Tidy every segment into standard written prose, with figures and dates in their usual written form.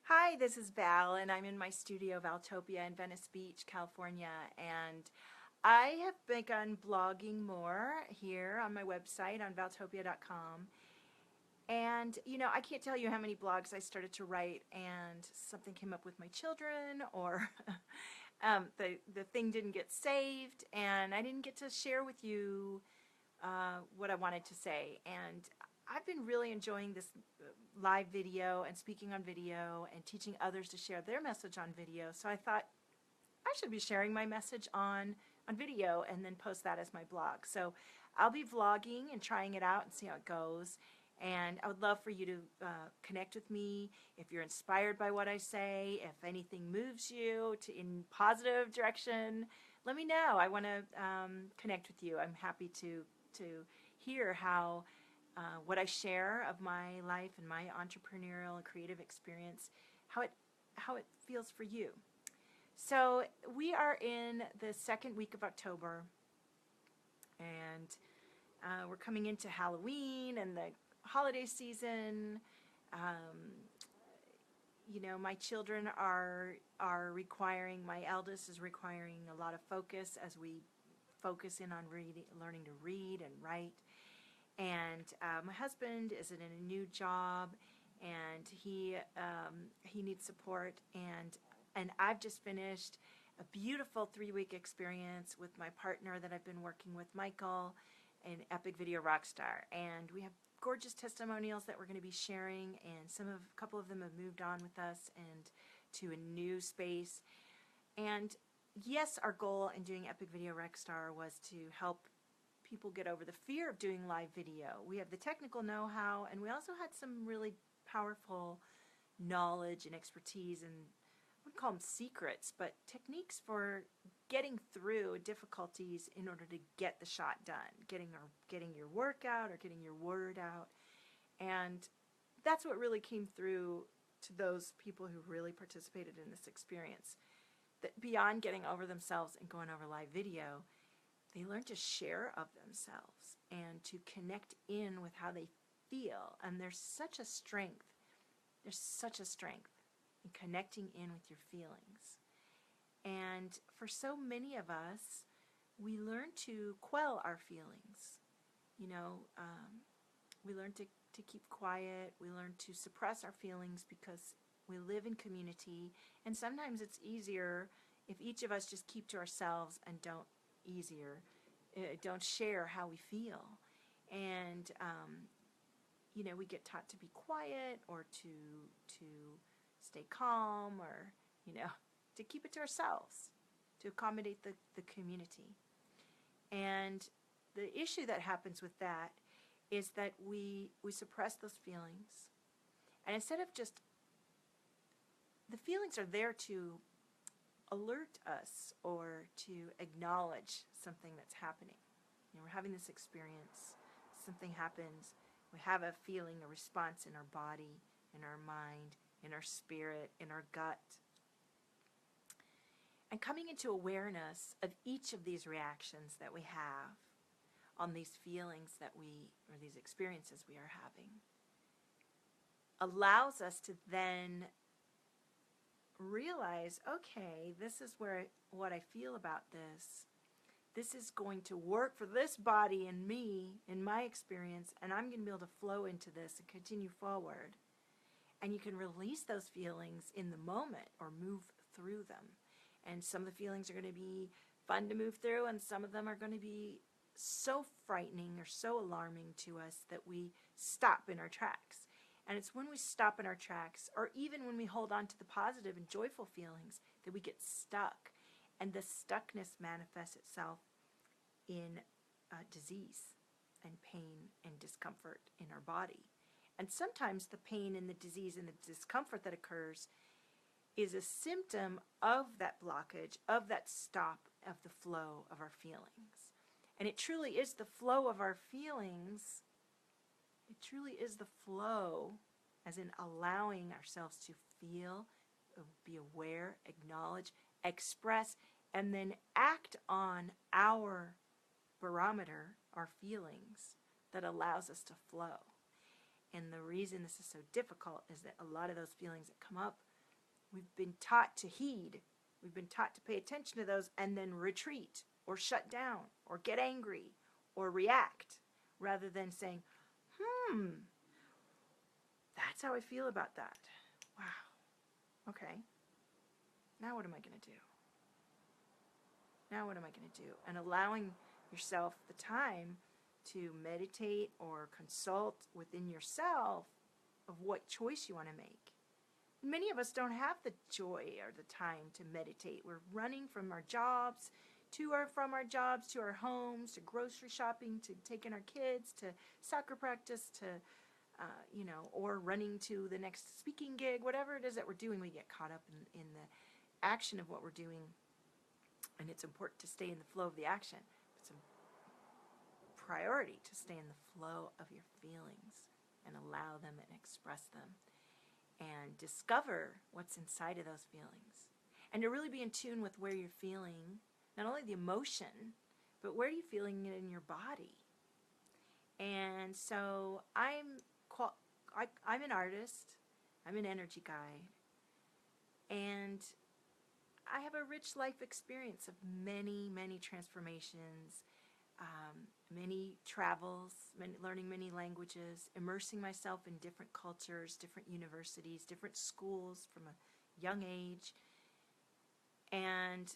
Hi, this is Val, and I'm in my studio, Valtopia, in Venice Beach, California, and I have begun blogging more here on my website on valtopia.com. And, I can't tell you how many blogs I started to write, and something came up with my children, or the thing didn't get saved, and I didn't get to share with you what I wanted to say. And I've been really enjoying this live video and speaking on video and teaching others to share their message on video. So I thought I should be sharing my message on video and then post that as my blog. So I'll be vlogging and trying it out and see how it goes. And I would love for you to connect with me if you're inspired by what I say, if anything moves you in positive direction. Let me know. I want to connect with you. I'm happy to hear how what I share of my life and my entrepreneurial and creative experience, how it feels for you. So we are in the second week of October, and we're coming into Halloween and the holiday season. My children are requiring, my eldest is requiring a lot of focus as we focus in on learning to read and write. And my husband is in a new job, and he needs support. And I've just finished a beautiful 3-week experience with my partner that I've been working with, Michael, an Epic Video Rockstar. And we have gorgeous testimonials that we're going to be sharing, and a couple of them have moved on with us and to a new space. And yes, our goal in doing Epic Video Rockstar was to help people get over the fear of doing live video. We have the technical know-how, and we also had some really powerful knowledge and expertise, and I wouldn't call them secrets, but techniques for getting through difficulties in order to get the shot done, getting your work out or getting your word out. And that's what really came through to those people who really participated in this experience. That beyond getting over themselves and going over live video, they learn to share of themselves and to connect in with how they feel. And there's such a strength. There's such a strength in connecting in with your feelings. And for so many of us, we learn to quell our feelings. We learn to keep quiet. We learn to suppress our feelings because we live in community. And sometimes it's easier if each of us just keep to ourselves and don't share how we feel. And we get taught to be quiet, or to stay calm, or to keep it to ourselves, to accommodate the community. And the issue that happens with that is that we suppress those feelings, and instead of just, the feelings are there to alert us or to acknowledge something that's happening. We're having this experience, something happens, we have a feeling, a response in our body, in our mind, in our spirit, in our gut. And coming into awareness of each of these reactions that we have on these feelings or these experiences we are having, allows us to then realize, okay, this is what I feel about this. This is going to work for this body and me, in my experience, and I'm going to be able to flow into this and continue forward. And you can release those feelings in the moment or move through them. And some of the feelings are going to be fun to move through, and some of them are going to be so frightening or so alarming to us that we stop in our tracks. And it's when we stop in our tracks, or even when we hold on to the positive and joyful feelings, that we get stuck. And the stuckness manifests itself in disease and pain and discomfort in our body. And sometimes the pain and the disease and the discomfort that occurs is a symptom of that blockage, of that stop of the flow of our feelings. And it truly is the flow of our feelings. It truly is the flow, as in allowing ourselves to feel, be aware, acknowledge, express, and then act on our barometer, our feelings, that allows us to flow. And the reason this is so difficult is that a lot of those feelings that come up We've been taught to heed. We've been taught to pay attention to those and then retreat or shut down or get angry or react rather than saying, that's how I feel about that. Wow. Okay. Now what am I going to do? Now what am I going to do? And allowing yourself the time to meditate or consult within yourself of what choice you want to make. Many of us don't have the joy or the time to meditate. We're running from our jobs, from our jobs, to our homes, to grocery shopping, to taking our kids, to soccer practice, to, or running to the next speaking gig, whatever it is that we're doing, we get caught up in the action of what we're doing. And it's important to stay in the flow of the action. It's a priority to stay in the flow of your feelings and allow them and express them and discover what's inside of those feelings. And to really be in tune with where you're feeling, not only the emotion, but where are you feeling it in your body. And so I'm an artist, I'm an energy guide, and I have a rich life experience of many, many transformations, many travels, learning many languages, immersing myself in different cultures, different universities, different schools from a young age. And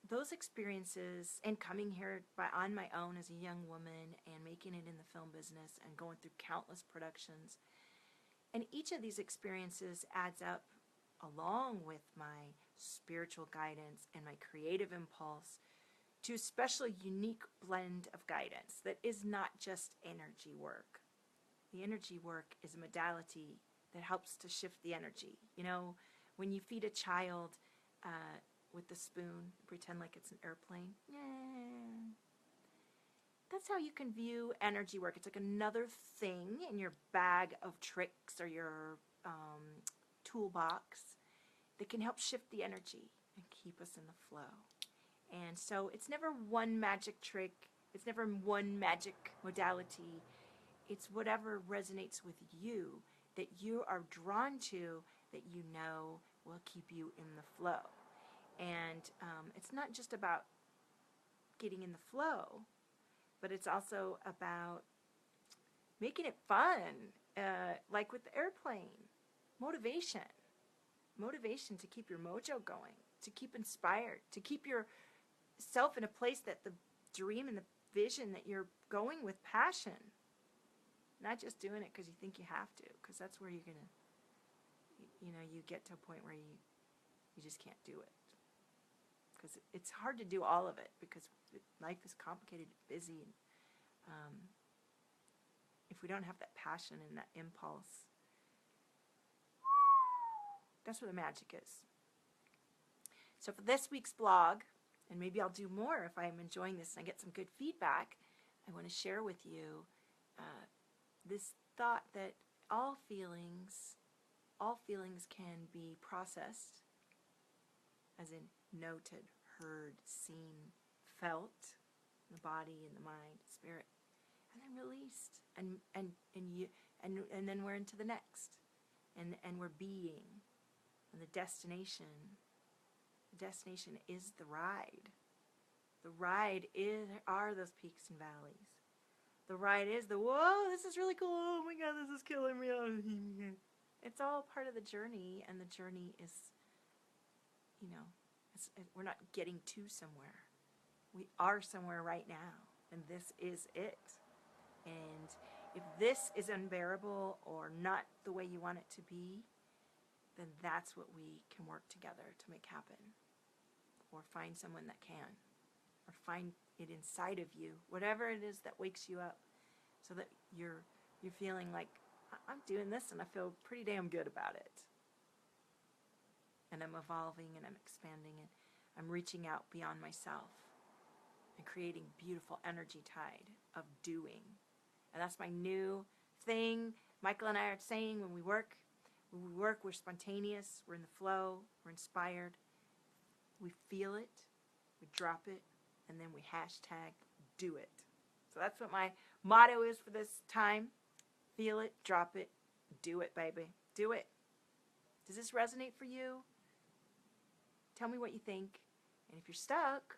those experiences, and coming here on my own as a young woman and making it in the film business and going through countless productions, and each of these experiences adds up along with my spiritual guidance and my creative impulse to a special unique blend of guidance that is not just energy work. The energy work is a modality that helps to shift the energy. You know, when you feed a child with the spoon, pretend like it's an airplane. That's how you can view energy work. It's like another thing in your bag of tricks or your toolbox that can help shift the energy and keep us in the flow. And so it's never one magic trick. It's never one magic modality. It's whatever resonates with you, that you are drawn to, that you know will keep you in the flow. And it's not just about getting in the flow, but it's also about making it fun, like with the airplane. Motivation to keep your mojo going, to keep inspired, to keep yourself in a place that the dream and the vision that you're going with passion, not just doing it because you think you have to, because that's where you're gonna, you get to a point where you just can't do it, because it's hard to do all of it because life is complicated, busy, and if we don't have that passion and that impulse, that's where the magic is. So for this week's blog, and maybe I'll do more if I'm enjoying this and I get some good feedback, I want to share with you this thought that all feelings can be processed, as in noted, heard, seen, felt in the body, in the mind, spirit, and then released, and then we're into the next, and we're being. And the destination is the ride. The ride are those peaks and valleys. The ride is whoa, this is really cool, oh my God, this is killing me. It's all part of the journey, and the journey is, we're not getting to somewhere. We are somewhere right now, and this is it. And if this is unbearable or not the way you want it to be, then that's what we can work together to make happen, or find someone that can, or find it inside of you, whatever it is that wakes you up, so that you're feeling like, I'm doing this and I feel pretty damn good about it, and I'm evolving and I'm expanding and I'm reaching out beyond myself and creating beautiful energy tide of doing. And that's my new thing. Michael and I are saying when we work, we're spontaneous, we're in the flow, we're inspired, we feel it, we drop it, and then we hashtag do it. So that's what my motto is for this time. Feel it, drop it, do it, baby. Do it. Does this resonate for you? Tell me what you think. And if you're stuck,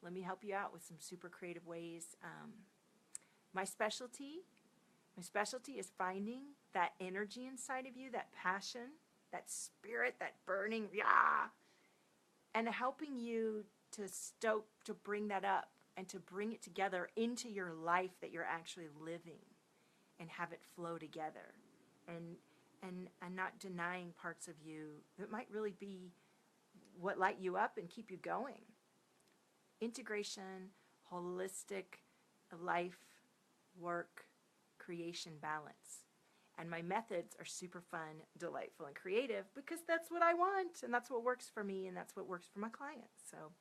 let me help you out with some super creative ways. My specialty is finding that energy inside of you, that passion, that spirit, that burning, and helping you to bring that up and to bring it together into your life that you're actually living and have it flow together. And not denying parts of you that might really be what light you up and keep you going. Integration, holistic life, work, creation, balance. And my methods are super fun, delightful, and creative because that's what I want, and that's what works for me, and that's what works for my clients. So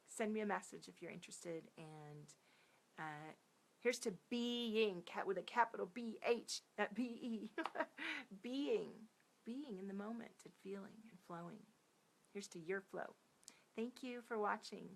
send me a message if you're interested. And here's to being, with a capital B-H, not B-E. being in the moment and feeling and flowing. Here's to your flow. Thank you for watching.